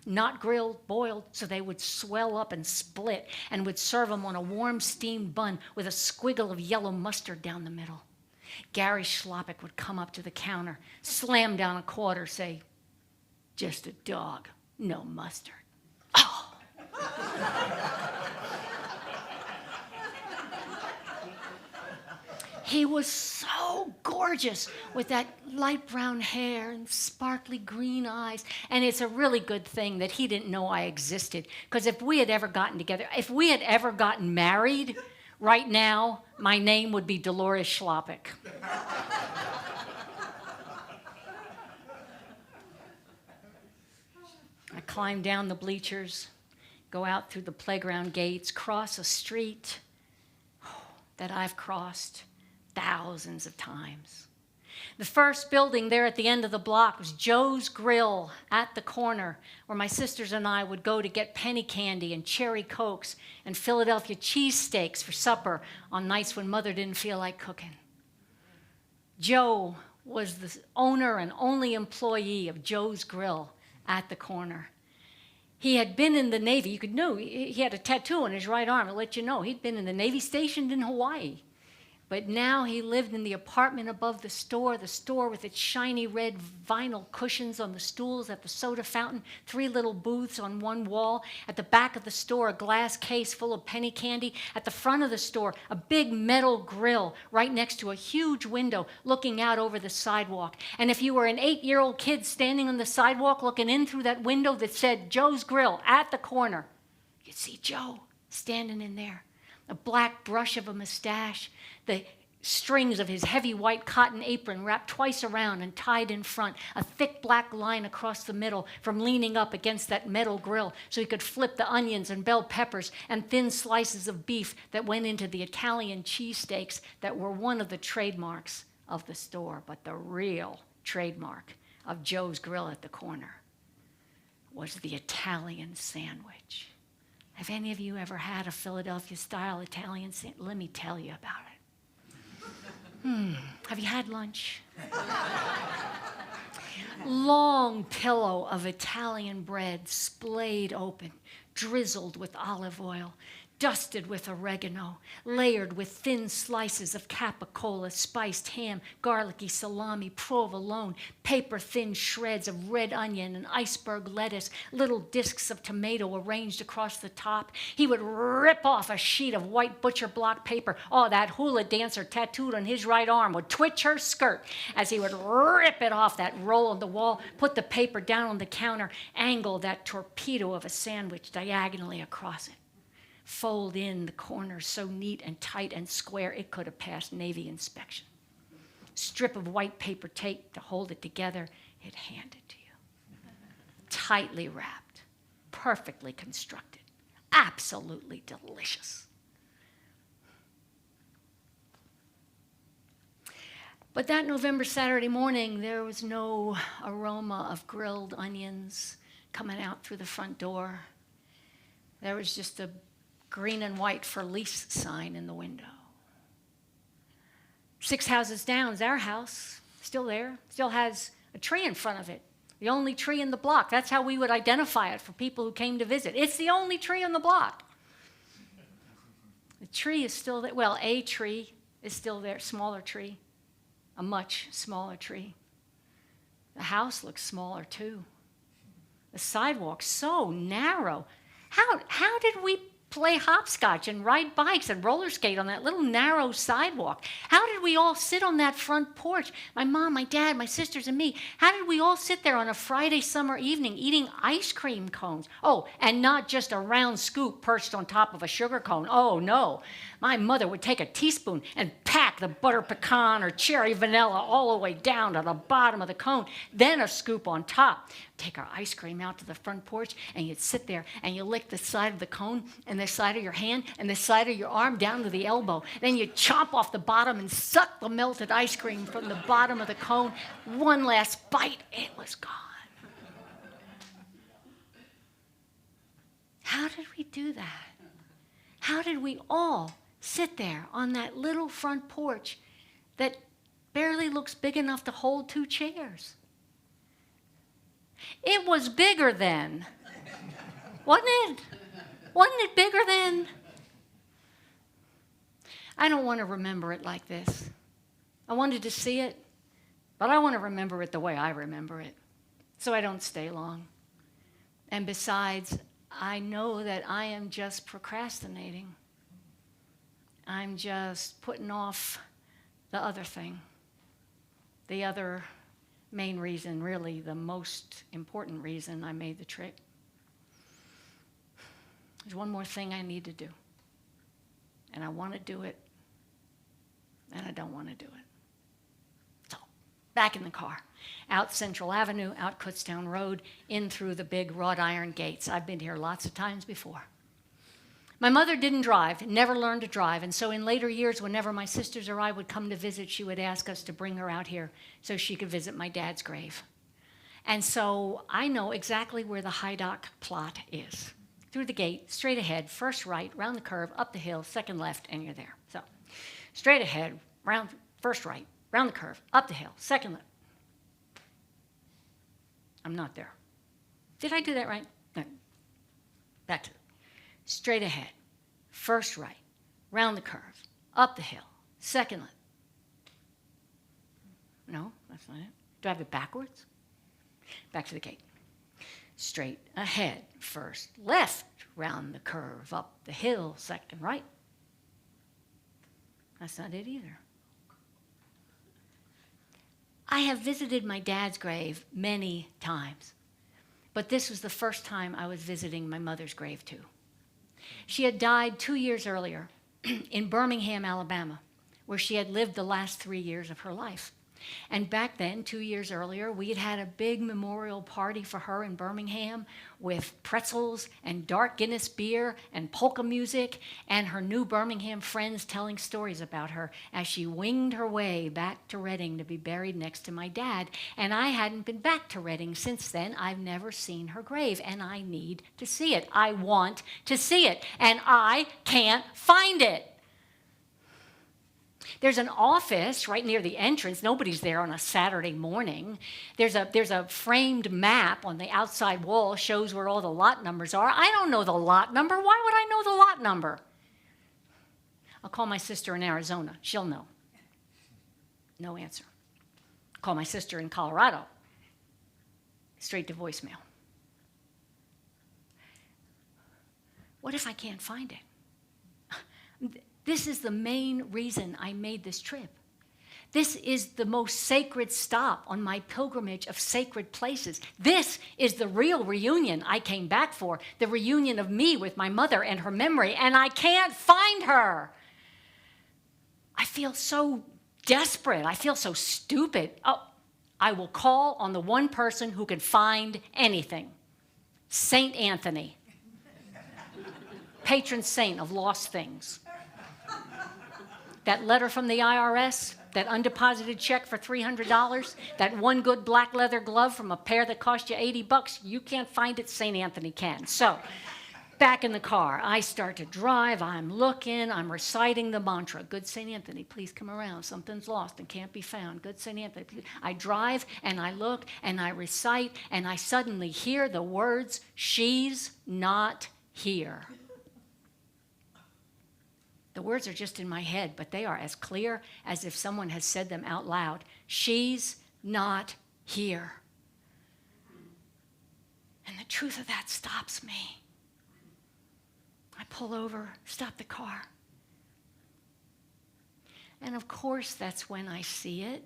not grilled, boiled, so they would swell up and split, and would serve them on a warm steamed bun with a squiggle of yellow mustard down the middle. Gary Schloppick would come up to the counter, slam down a quarter, say, "Just a dog, no mustard." Oh! He was so gorgeous with that light brown hair and sparkly green eyes. And it's a really good thing that he didn't know I existed. Because if we had ever gotten together, if we had ever gotten married, right now, my name would be Dolores Hydock. I climb down the bleachers, go out through the playground gates, cross a street that I've crossed thousands of times. The first building there at the end of the block was Joe's Grill at the corner, where my sisters and I would go to get penny candy and cherry cokes and Philadelphia cheesesteaks for supper on nights when Mother didn't feel like cooking. Joe was the owner and only employee of Joe's Grill at the corner. He had been in the Navy. You could know he had a tattoo on his right arm. I'll let you know. He'd been in the Navy, stationed in Hawaii. But now he lived in the apartment above the store with its shiny red vinyl cushions on the stools at the soda fountain, 3 little booths on one wall. At the back of the store, a glass case full of penny candy. At the front of the store, a big metal grill right next to a huge window looking out over the sidewalk. And if you were an 8-year-old kid standing on the sidewalk looking in through that window that said Joe's Grill at the corner, you'd see Joe standing in there. A black brush of a mustache, the strings of his heavy white cotton apron wrapped twice around and tied in front, a thick black line across the middle from leaning up against that metal grill so he could flip the onions and bell peppers and thin slices of beef that went into the Italian cheesesteaks that were one of the trademarks of the store. But the real trademark of Joe's Grill at the corner was the Italian sandwich. Have any of you ever had a Philadelphia-style Italian sandwich? Let me tell you about it. Have you had lunch? Long pillow of Italian bread splayed open, drizzled with olive oil, dusted with oregano, layered with thin slices of capicola, spiced ham, garlicky salami, provolone, paper-thin shreds of red onion and iceberg lettuce, little discs of tomato arranged across the top. He would rip off a sheet of white butcher block paper. Oh, that hula dancer tattooed on his right arm would twitch her skirt as he would rip it off that roll on the wall, put the paper down on the counter, angle that torpedo of a sandwich diagonally across it. Fold in the corners so neat and tight and square it could have passed Navy inspection. Strip of white paper tape to hold it together, it handed to you. Tightly wrapped, perfectly constructed, absolutely delicious. But that November Saturday morning, there was no aroma of grilled onions coming out through the front door. There was just a green and white for lease sign in the window. 6 houses down is our house, still there, still has a tree in front of it. The only tree in the block. That's how we would identify it for people who came to visit. It's the only tree on the block. The tree is still there. Well, a tree is still there, smaller tree, a much smaller tree. The house looks smaller too. The sidewalk's so narrow. How did we play hopscotch and ride bikes and roller skate on that little narrow sidewalk? How did we all sit on that front porch? My mom, my dad, my sisters, and me. How did we all sit there on a Friday summer evening eating ice cream cones? Oh, and not just a round scoop perched on top of a sugar cone. Oh, no. My mother would take a teaspoon and pack the butter pecan or cherry vanilla all the way down to the bottom of the cone, then a scoop on top. Take our ice cream out to the front porch, and you'd sit there and you lick the side of the cone and the side of your hand and the side of your arm down to the elbow. Then you chomp off the bottom and suck the melted ice cream from the bottom of the cone. One last bite, it was gone. How did we do that? How did we all sit there on that little front porch that barely looks big enough to hold 2 chairs? It was bigger then. Wasn't it? Wasn't it bigger then? I don't want to remember it like this. I wanted to see it, but I want to remember it the way I remember it, so I don't stay long. And besides, I know that I am just procrastinating. I'm just putting off the other thing. The other main reason, really the most important reason I made the trip. There's one more thing I need to do. And I want to do it, and I don't want to do it. So, back in the car. Out Central Avenue, out Kutztown Road, in through the big wrought iron gates. I've been here lots of times before. My mother didn't drive, never learned to drive, and so in later years, whenever my sisters or I would come to visit, she would ask us to bring her out here so she could visit my dad's grave. And so I know exactly where the Hydock plot is. Through the gate, straight ahead, first right, round the curve, up the hill, second left, and you're there. So, straight ahead, round, first right, round the curve, up the hill, second left. I'm not there. Did I do that right? No. Back to it. Straight ahead, first right, round the curve, up the hill, second left. No, that's not it. Do I have it backwards? Back to the gate. Straight ahead, first left, round the curve, up the hill, second right. That's not it either. I have visited my dad's grave many times, but this was the first time I was visiting my mother's grave too. She had died 2 years earlier in Birmingham, Alabama, where she had lived the last 3 years of her life. And back then, 2 years earlier, we had had a big memorial party for her in Birmingham with pretzels and dark Guinness beer and polka music and her new Birmingham friends telling stories about her as she winged her way back to Reading to be buried next to my dad. And I hadn't been back to Reading since then. I've never seen her grave, and I need to see it. I want to see it, and I can't find it. There's an office right near the entrance. Nobody's there on a Saturday morning. There's a framed map on the outside wall, shows where all the lot numbers are. I don't know the lot number. Why would I know the lot number? I'll call my sister in Arizona. She'll know. No answer. Call my sister in Colorado. Straight to voicemail. What if I can't find it? This is the main reason I made this trip. This is the most sacred stop on my pilgrimage of sacred places. This is the real reunion I came back for, the reunion of me with my mother and her memory, and I can't find her. I feel so desperate. I feel so stupid. Oh, I will call on the one person who can find anything, Saint Anthony, patron saint of lost things. That letter from the IRS, that undeposited check for $300, that one good black leather glove from a pair that cost you $80, you can't find it, St. Anthony can. So, back in the car, I start to drive, I'm looking, I'm reciting the mantra, good St. Anthony, please come around, something's lost and can't be found, good St. Anthony, please. I drive and I look and I recite and I suddenly hear the words, she's not here. The words are just in my head, but they are as clear as if someone has said them out loud. She's not here. And the truth of that stops me. I pull over, stop the car. And of course, that's when I see it.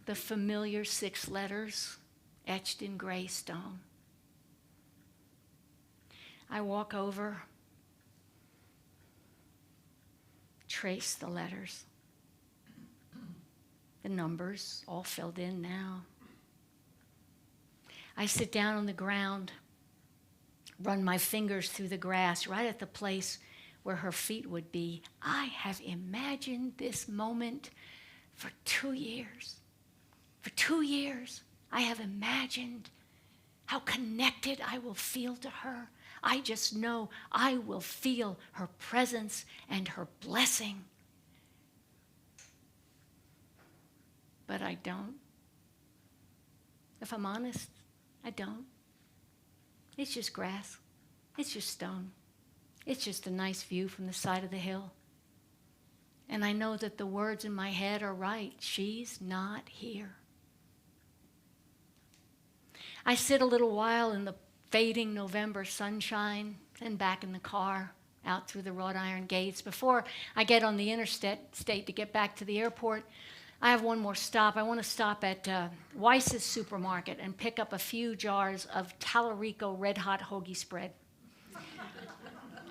The familiar 6 letters etched in gray stone. I walk over, trace the letters, the numbers all filled in now. I sit down on the ground, run my fingers through the grass right at the place where her feet would be. I have imagined this moment for 2 years. For 2 years, I have imagined how connected I will feel to her. I just know I will feel her presence and her blessing. But I don't. If I'm honest, I don't. It's just grass. It's just stone. It's just a nice view from the side of the hill. And I know that the words in my head are right. She's not here. I sit a little while in the fading November sunshine, then back in the car, out through the wrought iron gates. Before I get on the interstate to get back to the airport, I have one more stop. I want to stop at Weiss's supermarket and pick up a few jars of Tallarico Red Hot Hoagie Spread.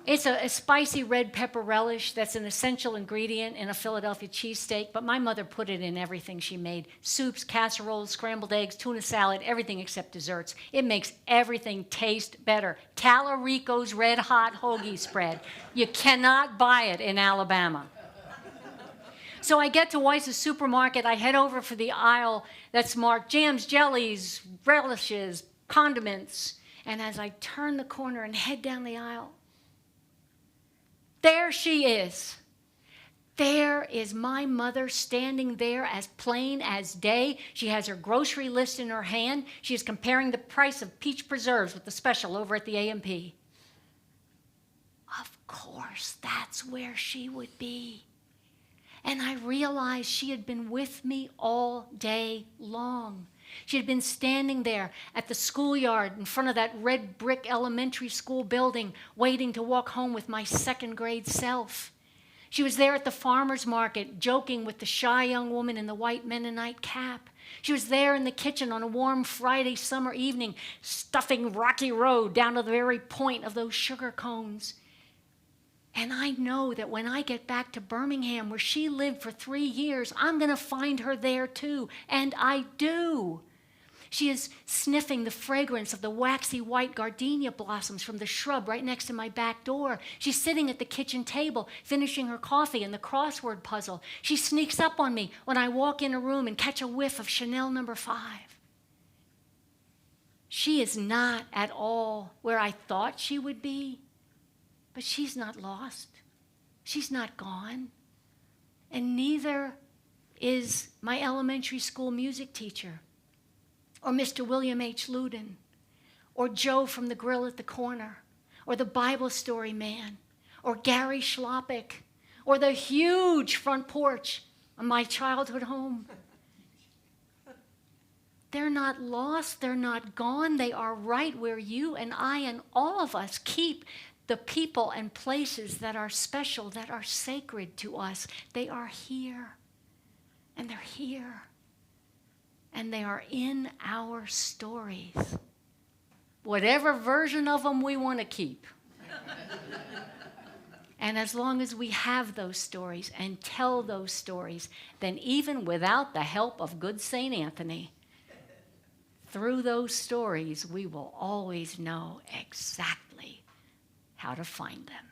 It's a spicy red pepper relish that's an essential ingredient in a Philadelphia cheesesteak, but my mother put it in everything she made. Soups, casseroles, scrambled eggs, tuna salad, everything except desserts. It makes everything taste better. Tallarico's Red Hot Hoagie Spread. You cannot buy it in Alabama. So I get to Weiss's supermarket. I head over for the aisle that's marked jams, jellies, relishes, condiments. And as I turn the corner and head down the aisle, there she is. There is my mother standing there as plain as day. She has her grocery list in her hand. She is comparing the price of peach preserves with the special over at the A&P. Of course, that's where she would be. And I realized she had been with me all day long. She had been standing there at the schoolyard in front of that red brick elementary school building, waiting to walk home with my second grade self. She was there at the farmer's market, joking with the shy young woman in the white Mennonite cap. She was there in the kitchen on a warm Friday summer evening, stuffing Rocky Road down to the very point of those sugar cones. And I know that when I get back to Birmingham, where she lived for 3 years, I'm going to find her there too. And I do. She is sniffing the fragrance of the waxy white gardenia blossoms from the shrub right next to my back door. She's sitting at the kitchen table, finishing her coffee and the crossword puzzle. She sneaks up on me when I walk in a room and catch a whiff of Chanel No. 5. She is not at all where I thought she would be. But she's not lost. She's not gone. And neither is my elementary school music teacher, or Mr. William H. Loudon, or Joe from the grill at the corner, or the Bible story man, or Gary Schloppick, or the huge front porch of my childhood home. They're not lost. They're not gone. They are right where you and I and all of us keep the people and places that are special, that are sacred to us. They are here, and they're here, and they are in our stories, whatever version of them we want to keep. And as long as we have those stories and tell those stories, then even without the help of good St. Anthony, through those stories, we will always know exactly how to find them.